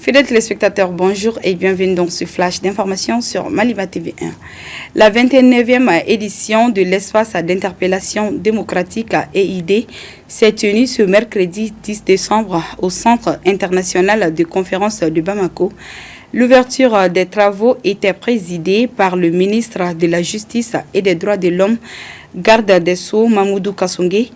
Fidèles téléspectateurs, bonjour et bienvenue dans ce flash d'information sur Maliba TV1. La 29e édition de l'espace d'interpellation démocratique EID s'est tenue ce mercredi 10 décembre au Centre international de conférence de Bamako. L'ouverture des travaux était présidée par le ministre de la Justice et des Droits de l'Homme, garde des Sceaux Mamoudou Kassongé.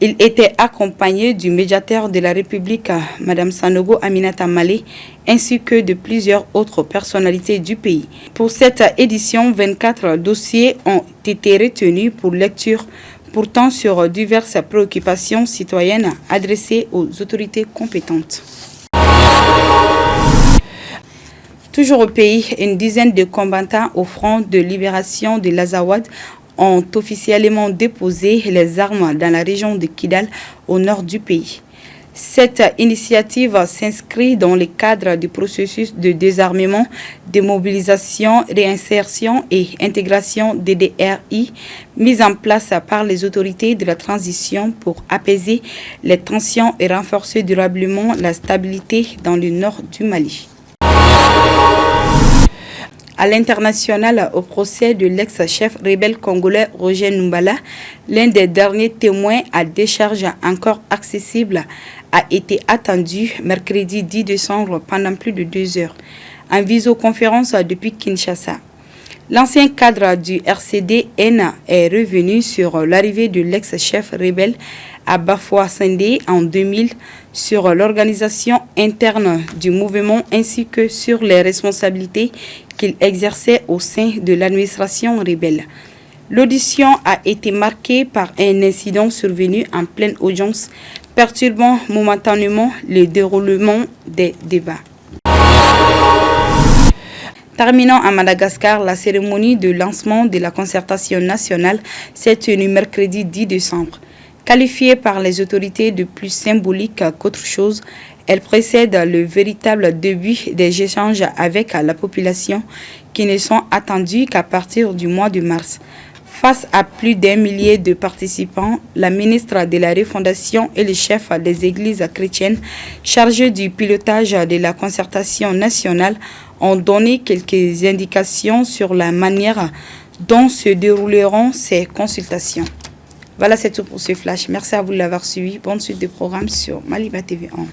Il était accompagné du médiateur de la République, Mme Sanogo Aminata Malé, ainsi que de plusieurs autres personnalités du pays. Pour cette édition, 24 dossiers ont été retenus pour lecture, portant sur diverses préoccupations citoyennes adressées aux autorités compétentes. Toujours au pays, une dizaine de combattants au front de libération de l'Azawad ont officiellement déposé les armes dans la région de Kidal, au nord du pays. Cette initiative s'inscrit dans le cadre du processus de désarmement, démobilisation, réinsertion et intégration DDRI mis en place par les autorités de la transition pour apaiser les tensions et renforcer durablement la stabilité dans le nord du Mali. À l'international, au procès de l'ex-chef rebelle congolais Roger Numbala, l'un des derniers témoins à décharge encore accessible a été attendu mercredi 10 décembre pendant plus de 2 heures, en visioconférence depuis Kinshasa. L'ancien cadre du RCD-N est revenu sur l'arrivée de l'ex-chef rebelle à Bafouassendé en 2000, sur l'organisation interne du mouvement ainsi que sur les responsabilités qu'il exerçait au sein de l'administration rebelle. L'audition a été marquée par un incident survenu en pleine audience, perturbant momentanément le déroulement des débats. Terminant à Madagascar, la cérémonie de lancement de la concertation nationale s'est tenue mercredi 10 décembre. Qualifiée par les autorités de plus symbolique qu'autre chose, elle précède le véritable début des échanges avec la population qui ne sont attendus qu'à partir du mois de mars. Face à plus d'1 millier de participants, la ministre de la Refondation et le chef des églises chrétiennes chargés du pilotage de la concertation nationale ont donné quelques indications sur la manière dont se dérouleront ces consultations. Voilà, c'est tout pour ce flash. Merci à vous de l'avoir suivi. Bonne suite de programme sur Maliba TV1.